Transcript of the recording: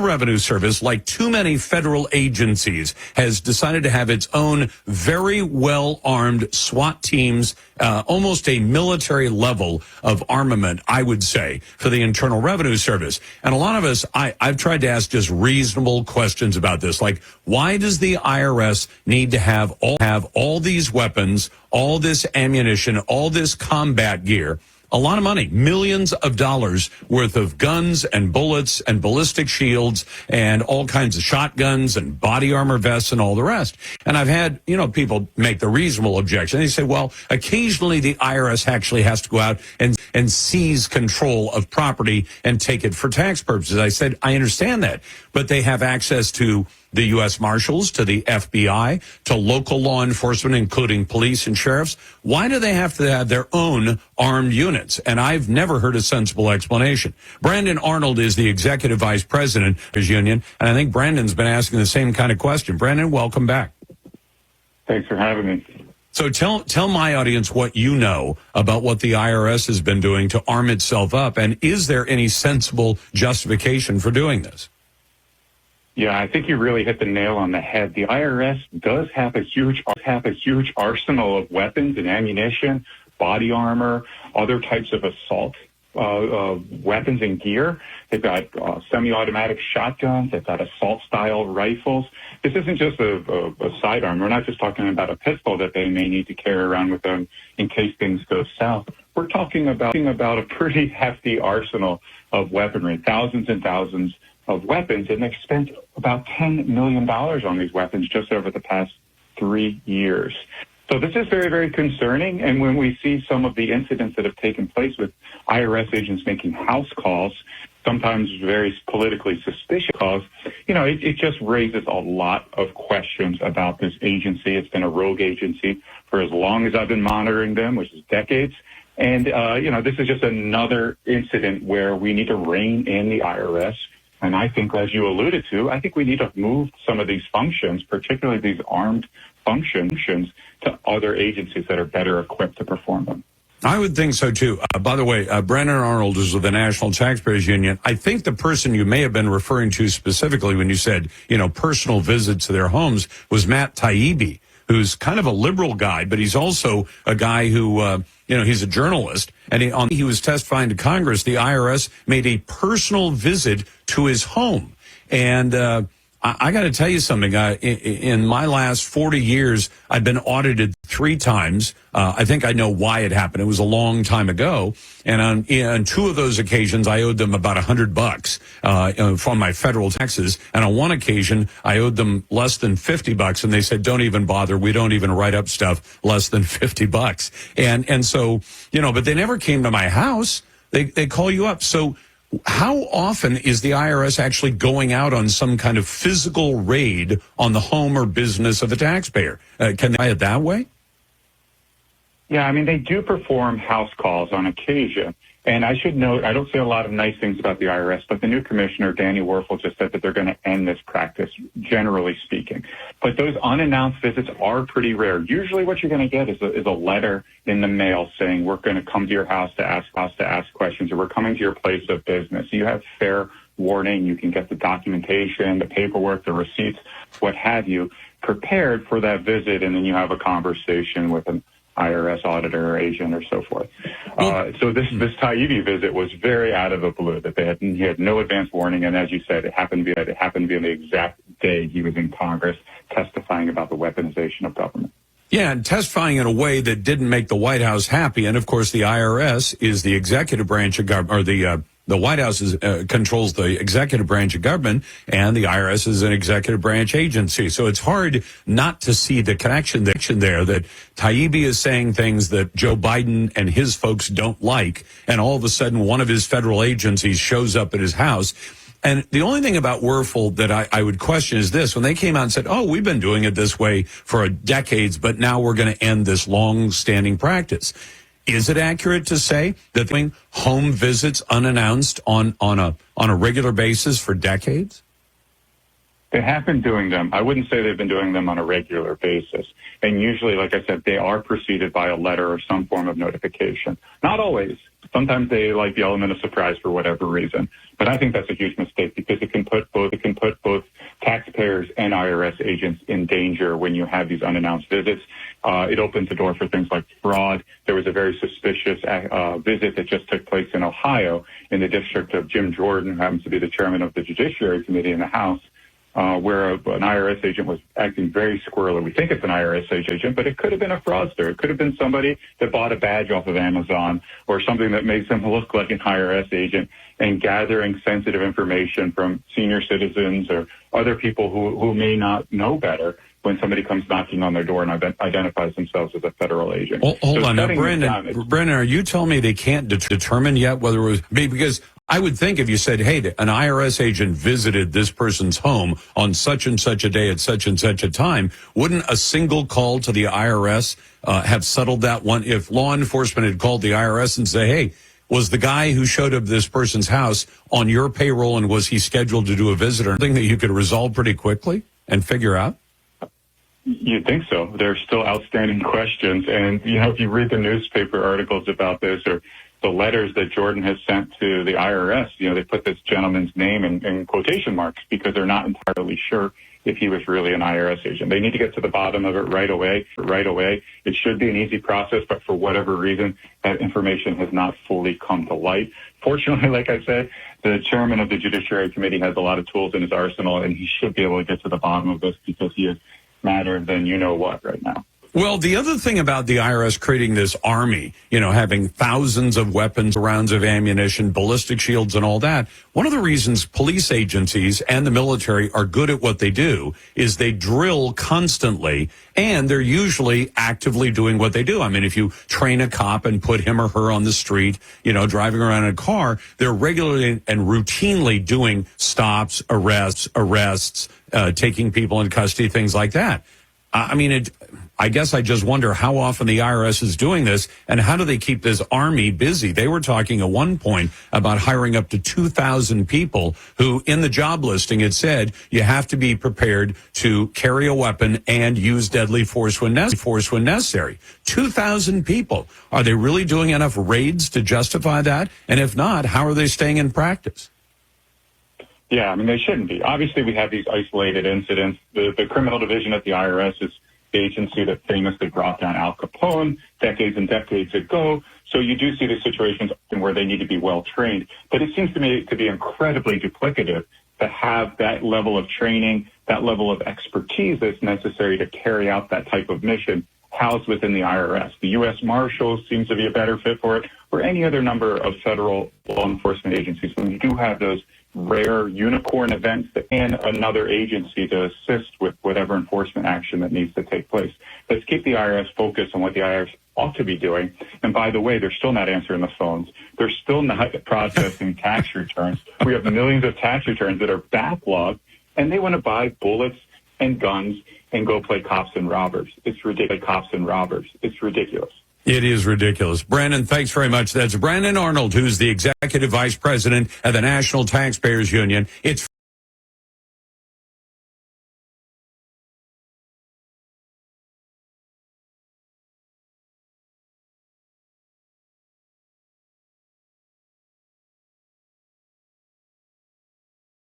Revenue Service, like too many federal agencies, has decided to have its own very well-armed SWAT teams, almost a military level of armament, I would say, for the Internal Revenue Service. And a lot of us, I've tried to ask just reasonable questions about this, like, why does the IRS need to have all these weapons, all this ammunition, all this combat gear? A lot of money, millions of dollars worth of guns and bullets and ballistic shields and all kinds of shotguns and body armor vests and all the rest. And I've had, people make the reasonable objection. They say, well, occasionally the IRS actually has to go out and seize control of property and take it for tax purposes. I said, I understand that, but they have access to the U.S. Marshals, to the FBI, to local law enforcement, including police and sheriffs. Why do they have to have their own armed units? And I've never heard a sensible explanation. Brandon Arnold is the executive vice president of his union, and I think Brandon's been asking the same kind of question. Brandon, welcome back. Thanks for having me. So tell my audience what you know about what the IRS has been doing to arm itself up, and is there any sensible justification for doing this? Yeah, I think you really hit the nail on the head. The IRS does have a huge arsenal of weapons and ammunition, body armor, other types of assault weapons and gear. They've got semi-automatic shotguns. They've got assault-style rifles. This isn't just a sidearm. We're not just talking about a pistol that they may need to carry around with them in case things go south. We're talking about a pretty hefty arsenal of weaponry, thousands and thousands of weapons, and they've spent about $10 million on these weapons just over the past 3 years. So this is very, very concerning. And when we see some of the incidents that have taken place with IRS agents making house calls, sometimes very politically suspicious calls, it just raises a lot of questions about this agency. It's been a rogue agency for as long as I've been monitoring them, which is decades. And, this is just another incident where we need to rein in the IRS. And I think, as you alluded to, I think we need to move some of these functions, particularly these armed functions, to other agencies that are better equipped to perform them. I would think so, too. By the way, Brandon Arnold is with the National Taxpayers Union. I think the person you may have been referring to specifically when you said, personal visits to their homes was Matt Taibbi, who's kind of a liberal guy, but he's also a guy who, he's a journalist. And he was testifying to Congress. The IRS made a personal visit to his home. And I got to tell you something. In my last 40 years, I've been audited 3 times. I think I know why it happened. It was a long time ago. And on 2 of those occasions, I owed them about $100 from my federal taxes. And on one occasion, I owed them less than $50. And they said, don't even bother. We don't even write up stuff less than $50. And so, but they never came to my house. They call you up. So how often is the IRS actually going out on some kind of physical raid on the home or business of the taxpayer? Can they buy it that way? Yeah, they do perform house calls on occasion. And I should note, I don't say a lot of nice things about the IRS, but the new commissioner, Danny Werfel, just said that they're going to end this practice, generally speaking. But those unannounced visits are pretty rare. Usually what you're going to get is a letter in the mail saying, we're going to come to your house to ask questions, or we're coming to your place of business. You have fair warning. You can get the documentation, the paperwork, the receipts, what have you, prepared for that visit, and then you have a conversation with an IRS auditor or agent or so forth. So this Taibbi visit was very out of the blue, that he had no advance warning, and as you said, it happened to be on the exact day he was in Congress testifying about the weaponization of government. Yeah, and testifying in a way that didn't make the White House happy. And of course, the IRS is the executive branch of government, or the White House controls the executive branch of government, and the IRS is an executive branch agency. So it's hard not to see the connection there that Taibbi is saying things that Joe Biden and his folks don't like, and all of a sudden one of his federal agencies shows up at his house. And the only thing about Werfel that I would question is this. When they came out and said, we've been doing it this way for decades, but now we're going to end this long-standing practice. Is it accurate to say that doing home visits unannounced on a regular basis for decades? They have been doing them. I wouldn't say they've been doing them on a regular basis. And usually, like I said, they are preceded by a letter or some form of notification. Not always, Sometimes they like the element of surprise for whatever reason. But I think that's a huge mistake because it can put both taxpayers and IRS agents in danger when you have these unannounced visits. It opens the door for things like fraud. There was a very suspicious visit that just took place in Ohio in the district of Jim Jordan, who happens to be the chairman of the Judiciary Committee in the House, where an IRS agent was acting very squirrely. We think it's an IRS agent, but it could have been a fraudster. It could have been somebody that bought a badge off of Amazon or something that makes them look like an IRS agent and gathering sensitive information from senior citizens or other people who may not know better when somebody comes knocking on their door and identifies themselves as a federal agent. Hold on. Now, Brandon, are you telling me they can't determine yet whether it was because I would think if you said, hey, an IRS agent visited this person's home on such and such a day at such and such a time, wouldn't a single call to the IRS have settled that one? If law enforcement had called the IRS and say, hey, was the guy who showed up at this person's house on your payroll and was he scheduled to do a visit or something that you could resolve pretty quickly and figure out? You'd think so. There's still outstanding questions. And, if you read the newspaper articles about this or the letters that Jordan has sent to the IRS, they put this gentleman's name in quotation marks because they're not entirely sure if he was really an IRS agent. They need to get to the bottom of it right away. It should be an easy process, but for whatever reason, that information has not fully come to light. Fortunately, like I said, the chairman of the Judiciary Committee has a lot of tools in his arsenal, and he should be able to get to the bottom of this because he is madder than you-know-what right now. Well, the other thing about the IRS creating this army, having thousands of weapons, rounds of ammunition, ballistic shields, and all that, one of the reasons police agencies and the military are good at what they do is they drill constantly, and they're usually actively doing what they do. I mean, if you train a cop and put him or her on the street, driving around in a car, they're regularly and routinely doing stops, arrests, taking people in custody, things like that. I guess I just wonder how often the IRS is doing this and how do they keep this army busy? They were talking at one point about hiring up to 2,000 people who in the job listing it said you have to be prepared to carry a weapon and use deadly force when necessary. 2,000 people. Are they really doing enough raids to justify that? And if not, how are they staying in practice? Yeah, they shouldn't be. Obviously, we have these isolated incidents. The criminal division at the IRS is the agency that famously brought down Al Capone decades and decades ago. So you do see the situations where they need to be well trained. But it seems to me to be incredibly duplicative to have that level of training, that level of expertise that's necessary to carry out that type of mission housed within the IRS. The U.S. Marshals seems to be a better fit for it, or any other number of federal law enforcement agencies. When you do have those rare unicorn events and another agency to assist with whatever enforcement action that needs to take place. Let's keep the IRS focused on what the IRS ought to be doing. And by the way, they're still not answering the phones. They're still not processing tax returns. We have millions of tax returns that are backlogged, and they want to buy bullets and guns and go play cops and robbers. It's ridiculous. It's ridiculous. It is ridiculous. Brandon, thanks very much. That's Brandon Arnold, who's the Executive Vice President of the National Taxpayers Union. It's